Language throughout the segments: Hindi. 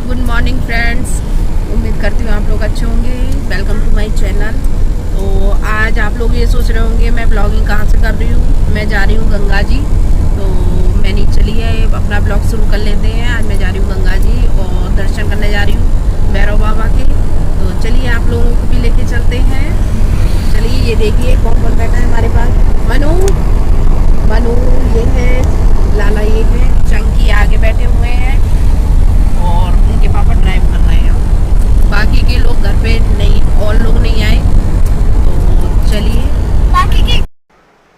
गुड मॉर्निंग फ्रेंड्स, उम्मीद करती हूँ आप लोग अच्छे होंगे। Welcome to my channel. तो आज आप लोग ये सोच रहे होंगे मैं ब्लॉगिंग कहाँ से कर रही हूँ। मैं जा रही हूँ गंगा जी। तो मैंने चलिए अपना ब्लॉग शुरू कर लेते हैं। आज मैं जा रही हूँ गंगा जी और दर्शन करने जा रही हूँ भैरव बाबा के। तो चलिए आप लोगों को भी लेके चलते हैं। चलिए ये देखिए कौन कौन बैठा है हमारे पास। मनु मनु ये है, लाला ये है, चंकी आगे बैठे हुए हैं और उनके पापा ड्राइव कर रहे हैं। बाकी के लोग घर पे नहीं, और लोग नहीं आए। तो चलिए बाकी के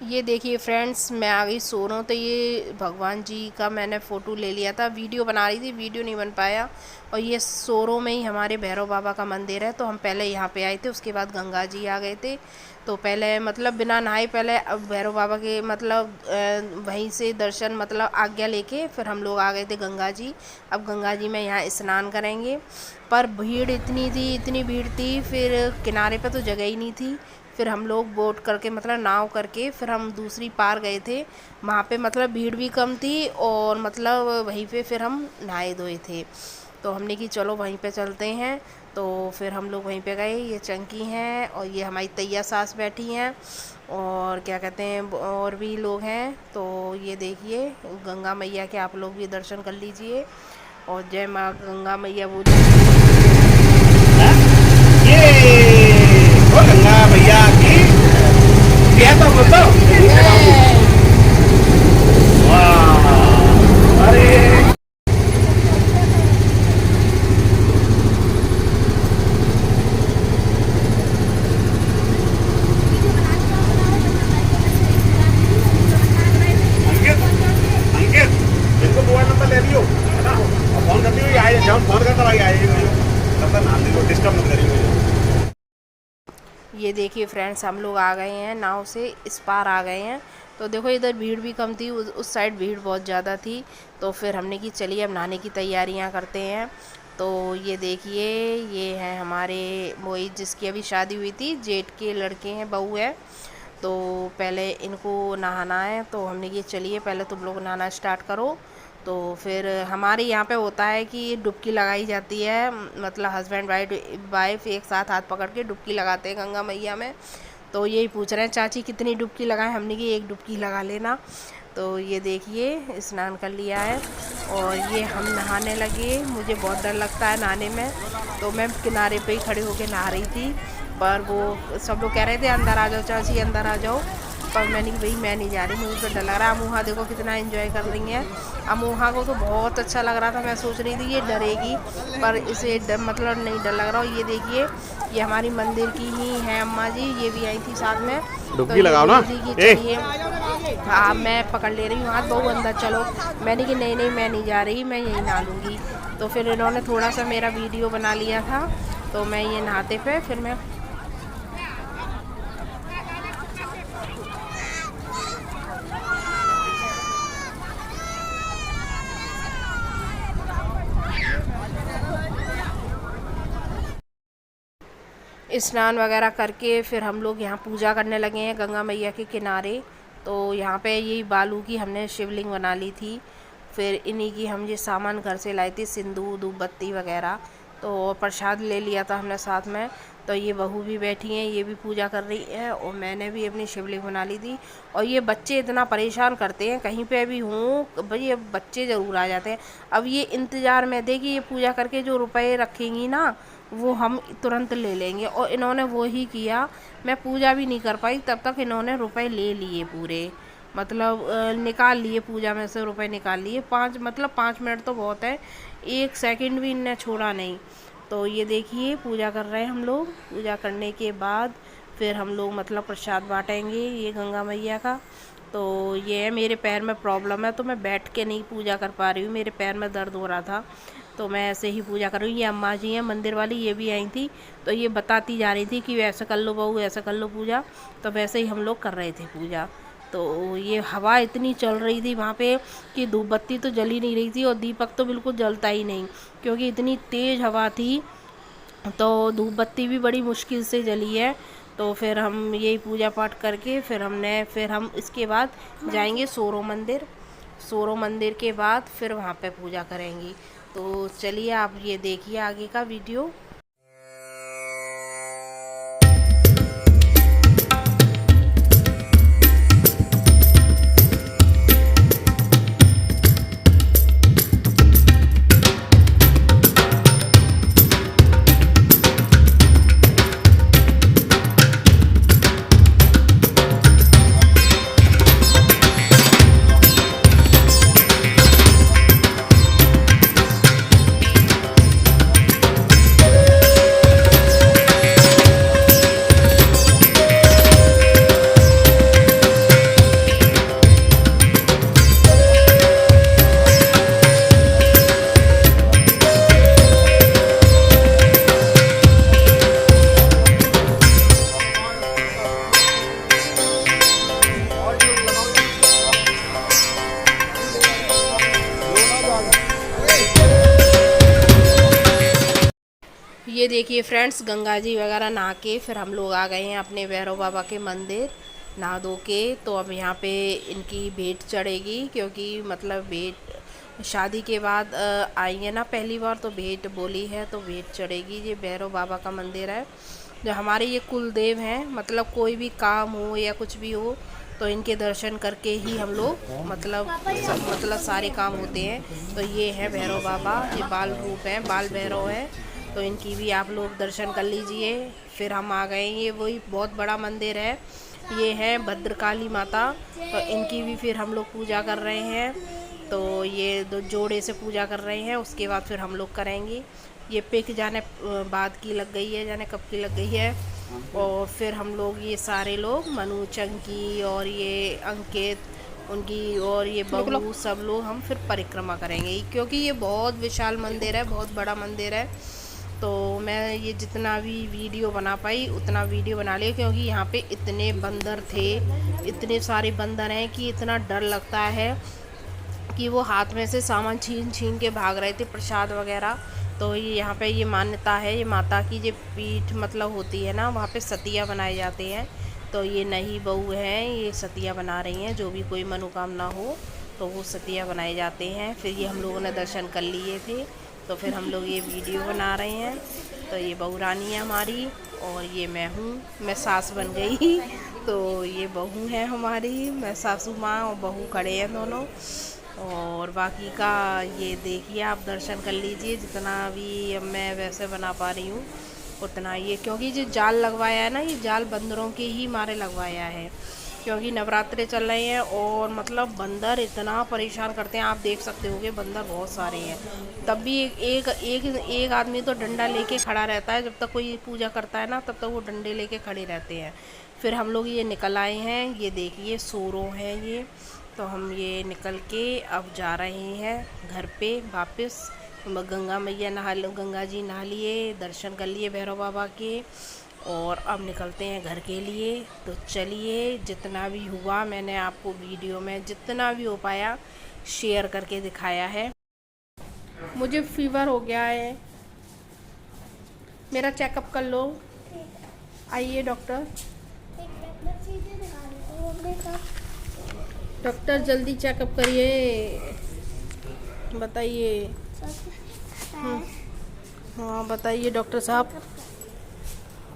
ये देखिए फ्रेंड्स, मैं आ गई सोनों। तो ये भगवान जी का मैंने फ़ोटो ले लिया था, वीडियो बना रही थी, वीडियो नहीं बन पाया। और ये सोरों में ही हमारे भैरव बाबा का मंदिर है। तो हम पहले यहाँ पे आए थे, उसके बाद गंगा जी आ गए थे। तो पहले मतलब बिना नहाए पहले अब भैरव बाबा के मतलब वहीं से दर्शन मतलब आज्ञा लेके फिर हम लोग आ गए थे गंगा जी। अब गंगा जी में यहाँ स्नान करेंगे, पर भीड़ इतनी थी, इतनी भीड़ थी, फिर किनारे पे तो जगह ही नहीं थी। फिर हम लोग बोट करके मतलब नाव करके फिर हम दूसरी पार गए थे। वहाँ पे मतलब भीड़ भी कम थी और मतलब वहीं पे फिर हम नहाए धोए थे। तो हमने कि चलो वहीं पे चलते हैं। तो फिर हम लोग वहीं पे गए। ये चंकी हैं और ये हमारी तैया सास बैठी हैं और क्या कहते हैं और भी लोग हैं। तो ये देखिए गंगा मैया के आप लोग भी दर्शन कर लीजिए और जय माँ गंगा मैया बोलिए। ये ओ गंगा भैया की क्या तो बोलो वाह अरे अंकित अंकित इनको मोबाइल नंबर ले लियो है ना और फोन करती हुई आए जब फोन करता भाई आए तब तक नाम दे डिस्टर्ब मत करिए। ये देखिए फ्रेंड्स, हम लोग आ गए हैं नाव से, इस पार आ गए हैं। तो देखो इधर भीड़ भी कम थी, उस साइड भीड़ बहुत ज़्यादा थी। तो फिर हमने की चलिए अब नहाने की तैयारियां करते हैं। तो ये देखिए ये हैं हमारे मोहित जिसकी अभी शादी हुई थी, जेठ के लड़के हैं, बहू है। तो पहले इनको नहाना है। तो हमने ये चलिए पहले तुम लोग नहाना स्टार्ट करो। तो फिर हमारे यहाँ पे होता है कि डुबकी लगाई जाती है, मतलब हस्बैंड वाइफ एक साथ हाथ पकड़ के डुबकी लगाते हैं गंगा मैया में। तो यही पूछ रहे हैं चाची कितनी डुबकी लगाएं। हमने कि एक डुबकी लगा लेना। तो ये देखिए स्नान कर लिया है और ये हम नहाने लगे। मुझे बहुत डर लगता है नहाने में, तो मैं किनारे पे ही खड़े होकर नहा रही थी। पर वो सब लोग कह रहे थे अंदर आ जाओ चाची अंदर आ जाओ, पर मैंने कि भाई मैं नहीं जा रही, मुझे तो डर लग रहा है। अमूहा देखो कितना एंजॉय कर रही है। अमूहा को तो बहुत अच्छा लग रहा था। मैं सोच रही थी ये डरेगी, पर इसे मतलब नहीं डर लग रहा। और ये देखिए ये हमारी मंदिर की ही है अम्मा जी, ये भी आई थी साथ में। तो डुबकी ये लगाओ ना बोल रही कि ए चलिए हाँ मैं पकड़ ले रही हूँ हाथ, बहू अंदर चलो। मैंने कि नहीं नहीं मैं नहीं जा रही, मैं यहीं नहा लूँगी। तो फिर इन्होंने थोड़ा सा मेरा वीडियो बना लिया था। तो मैं ये नहाते पे फिर मैं स्नान वगैरह करके फिर हम लोग यहाँ पूजा करने लगे हैं गंगा मैया के किनारे। तो यहाँ पे यही बालू की हमने शिवलिंग बना ली थी। फिर इन्हीं की हम ये सामान घर से लाई थी, सिंदूर धूप बत्ती वगैरह। तो प्रसाद ले लिया था हमने साथ में। तो ये बहू भी बैठी हैं, ये भी पूजा कर रही है और मैंने भी अपनी शिवलिंग बना ली थी। और ये बच्चे इतना परेशान करते हैं, कहीं पे भी हूँ भाई ये बच्चे ज़रूर आ जाते हैं। अब ये इंतज़ार में थे कि ये पूजा करके जो रुपए रखेंगी ना वो हम तुरंत ले लेंगे, और इन्होंने वो ही किया। मैं पूजा भी नहीं कर पाई तब तक इन्होंने रुपए ले लिए पूरे, मतलब निकाल लिए पूजा में से रुपए निकाल लिए। 5 मिनट तो बहुत है, 1 सेकंड भी इनने छोड़ा नहीं। तो ये देखिए पूजा कर रहे हैं हम लोग। पूजा करने के बाद फिर हम लोग मतलब प्रसाद बांटेंगे ये गंगा मैया का। तो ये है मेरे पैर में प्रॉब्लम है, तो मैं बैठ के नहीं पूजा कर पा रही हूँ, मेरे पैर में दर्द हो रहा था। तो मैं ऐसे ही पूजा कर रही हूँ। ये अम्मा जी हैं मंदिर वाली, ये भी आई थी। तो ये बताती जा रही थी कि ऐसे कर लो बहू ऐसे कर लो पूजा। तो वैसे ही हम लोग कर रहे थे पूजा। तो ये हवा इतनी चल रही थी वहाँ पे कि धूप बत्ती तो जल ही नहीं रही थी और दीपक तो बिल्कुल जलता ही नहीं, क्योंकि इतनी तेज़ हवा थी। तो धूप बत्ती भी बड़ी मुश्किल से जली है। तो फिर हम यही पूजा पाठ करके फिर हम इसके बाद जाएंगे सोरो मंदिर। सोरो मंदिर के बाद फिर वहाँ पे पूजा करेंगी। तो चलिए आप ये देखिए आगे का वीडियो। ये देखिए फ्रेंड्स, गंगा जी वगैरह नहा के फिर हम लोग आ गए हैं अपने भैरव बाबा के मंदिर नहा धो के। तो अब यहाँ पे इनकी भेंट चढ़ेगी, क्योंकि मतलब भेंट शादी के बाद आई है ना पहली बार, तो भेंट बोली है तो भेंट चढ़ेगी। ये भैरव बाबा का मंदिर है जो हमारे ये कुलदेव हैं। मतलब कोई भी काम हो या कुछ भी हो तो इनके दर्शन करके ही हम लोग मतलब सारे काम होते हैं। तो ये है भैरव बाबा, ये बाल रूप है, बाल भैरव है, तो इनकी भी आप लोग दर्शन कर लीजिए। फिर हम आ गए, ये वही बहुत बड़ा मंदिर है, ये है भद्रकाली माता, तो इनकी भी फिर हम लोग पूजा कर रहे हैं। तो ये दो जोड़े से पूजा कर रहे हैं, उसके बाद फिर हम लोग करेंगे। ये पिक जाने बाद की लग गई है, जाने कब की लग गई है। और फिर हम लोग ये सारे लोग मनु चंकी और ये अंकित उनकी और ये बहू सब लोग हम फिर परिक्रमा करेंगे, क्योंकि ये बहुत विशाल मंदिर है, बहुत बड़ा मंदिर है। तो मैं ये जितना भी वीडियो बना पाई उतना वीडियो बना लिया, क्योंकि यहाँ पे इतने बंदर थे, इतने सारे बंदर हैं कि इतना डर लगता है कि वो हाथ में से सामान छीन छीन के भाग रहे थे, प्रसाद वगैरह। तो ये यहाँ पे ये मान्यता है, ये माता की जो पीठ मतलब होती है ना, वहाँ पे सतिया बनाए जाते हैं। तो ये नई बहू हैं, ये सतिया बना रही हैं, जो भी कोई मनोकामना हो तो वो सतिया बनाए जाते हैं। फिर ये हम लोगों ने दर्शन कर लिए थे, तो फिर हम लोग ये वीडियो बना रहे हैं। तो ये बहू रानी है हमारी और ये मैं हूँ, मैं सास बन गई। तो ये बहू है हमारी, मैं सासू माँ और बहू खड़े हैं दोनों। और बाकी का ये देखिए आप दर्शन कर लीजिए, जितना भी अब मैं वैसे बना पा रही हूँ उतना। ये क्योंकि जो जाल लगवाया है ना, ये जाल बंदरों के ही मारे लगवाया है, क्योंकि नवरात्रे चल रहे हैं और मतलब बंदर इतना परेशान करते हैं। आप देख सकते होगे बंदर बहुत सारे हैं, तब भी एक आदमी तो डंडा लेके खड़ा रहता है। जब तक कोई पूजा करता है ना तब तक वो डंडे लेके खड़े रहते हैं। फिर हम लोग ये निकल आए हैं, ये देखिए सोरों हैं ये। तो हम ये निकल के अब जा रहे हैं घर पे वापस। गंगा मैया गंगा जी नहा लिए, दर्शन कर लिए भैरव बाबा के, और अब निकलते हैं घर के लिए। तो चलिए, जितना भी हुआ मैंने आपको वीडियो में जितना भी हो पाया शेयर करके दिखाया है। मुझे फीवर हो गया है, मेरा चेकअप कर लो। आइए डॉक्टर, डॉक्टर जल्दी चेकअप करिए, बताइए। हाँ बताइए डॉक्टर साहब,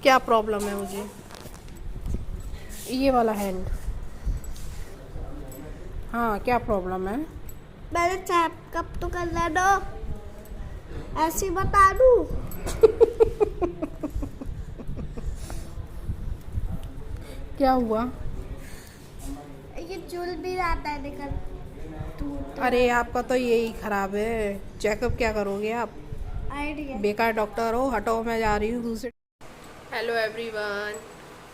क्या प्रॉब्लम है मुझे? ये वाला हैंड, हाँ क्या प्रॉब्लम है? मैंने चेकअप तो कर ले दो, ऐसे बता दूं। क्या हुआ? ये चूल भी आता है निकल। अरे आपका तो यही खराब है, चेकअप क्या करोगे आप? आइडिया बेकार डॉक्टर हो, हटो, मैं जा रही हूँ दूसरे। हेलो एवरीवन,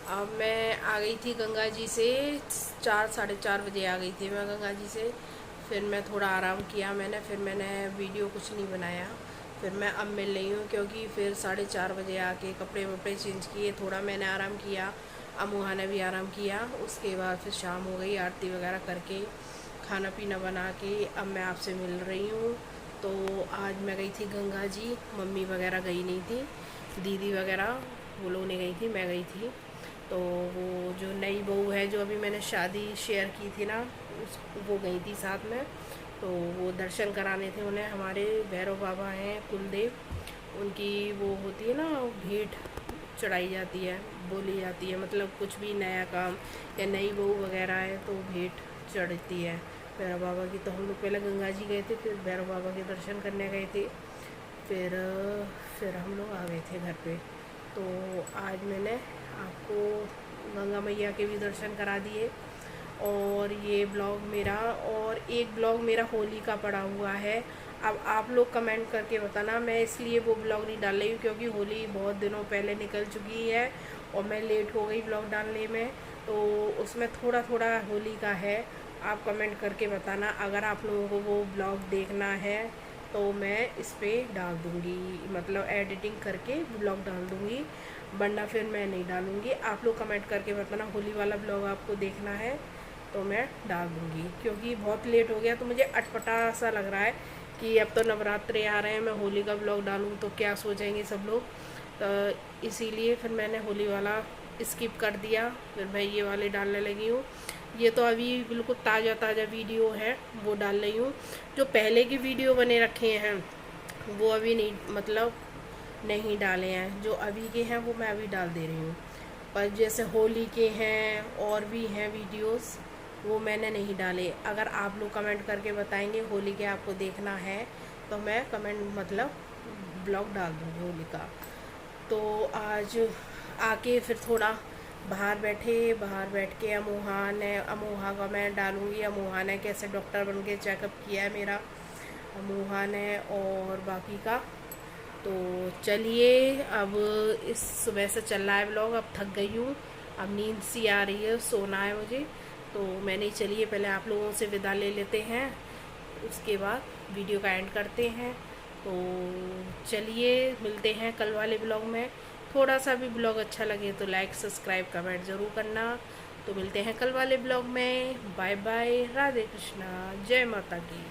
अब मैं आ गई थी गंगा जी से, 4 साढ़े 4 बजे आ गई थी मैं गंगा जी से। फिर मैं थोड़ा आराम किया मैंने, फिर मैंने वीडियो कुछ नहीं बनाया। फिर मैं अब मिल रही हूँ, क्योंकि फिर 4:30 बजे आके कपड़े वपड़े चेंज किए, थोड़ा मैंने आराम किया, अमुहा ने भी आराम किया। उसके बाद फिर शाम हो गई, आरती वगैरह करके खाना पीना बना के अब मैं आपसे मिल रही हूँ। तो आज मैं गई थी गंगा जी, मम्मी वगैरह गई नहीं थी, दीदी वगैरह वो लोग नहीं गई थी, मैं गई थी। तो वो जो नई बहू है, जो अभी मैंने शादी शेयर की थी ना, वो गई थी साथ में। तो वो दर्शन कराने थे उन्हें। हमारे भैरव बाबा हैं कुलदेव, उनकी वो होती है ना, भेंट चढ़ाई जाती है, बोली जाती है, मतलब कुछ भी नया काम या नई बहू वगैरह है तो भेंट चढ़ती है भैरव बाबा की। तो हम लोग पहले गंगा जी गए थे, फिर भैरव बाबा के दर्शन करने गए थे, फिर हम लोग आ गए थे घर पे। तो आज मैंने आपको गंगा मैया के भी दर्शन करा दिए। और ये ब्लॉग मेरा, और एक ब्लॉग मेरा होली का पड़ा हुआ है। अब आप लोग कमेंट करके बताना। मैं इसलिए वो ब्लॉग नहीं डाल रही हूँ क्योंकि होली बहुत दिनों पहले निकल चुकी है और मैं लेट हो गई ब्लॉग डालने में, तो उसमें थोड़ा थोड़ा होली का है। आप कमेंट करके बताना। अगर आप लोगों को वो ब्लॉग देखना है तो मैं इस पर डाल दूँगी, मतलब एडिटिंग करके ब्लॉग डाल दूँगी, वरना फिर मैं नहीं डालूँगी। आप लोग कमेंट करके बताना होली वाला ब्लॉग आपको देखना है तो मैं डाल दूँगी, क्योंकि बहुत लेट हो गया तो मुझे अटपटा सा लग रहा है कि अब तो नवरात्रे आ रहे हैं, मैं होली का ब्लॉग डालूँ तो क्या सोचेंगे सब लोग। तो इसीलिए फिर मैंने होली वाला स्किप कर दिया, फिर मैं ये वाले डालने लगी हूँ। ये तो अभी बिल्कुल ताज़ा ताज़ा वीडियो है, वो डाल रही हूँ। जो पहले की वीडियो बने रखे हैं वो अभी नहीं, मतलब नहीं डाले हैं। जो अभी के हैं वो मैं अभी डाल दे रही हूँ, पर जैसे होली के हैं और भी हैं वीडियोस, वो मैंने नहीं डाले। अगर आप लोग कमेंट करके बताएंगे होली के आपको देखना है तो मैं कमेंट मतलब ब्लॉग डाल दूँगी होली का। तो आज आके फिर थोड़ा बाहर बैठ के अमोहा का मैं डालूँगी। अमोहा ने कैसे डॉक्टर बन के चेकअप किया है मेरा, अमोहा ने, और बाकी का। तो चलिए, अब इस सुबह से चल रहा है ब्लॉग। अब थक गई हूँ, अब नींद सी आ रही है, सोना है मुझे। तो मैंने, चलिए पहले आप लोगों से विदा ले लेते हैं, उसके बाद वीडियो का एंड करते हैं। तो चलिए मिलते हैं कल वाले ब्लॉग में। थोड़ा सा भी ब्लॉग अच्छा लगे तो लाइक सब्सक्राइब कमेंट ज़रूर करना। तो मिलते हैं कल वाले ब्लॉग में। बाय बाय, राधे कृष्णा, जय माता की।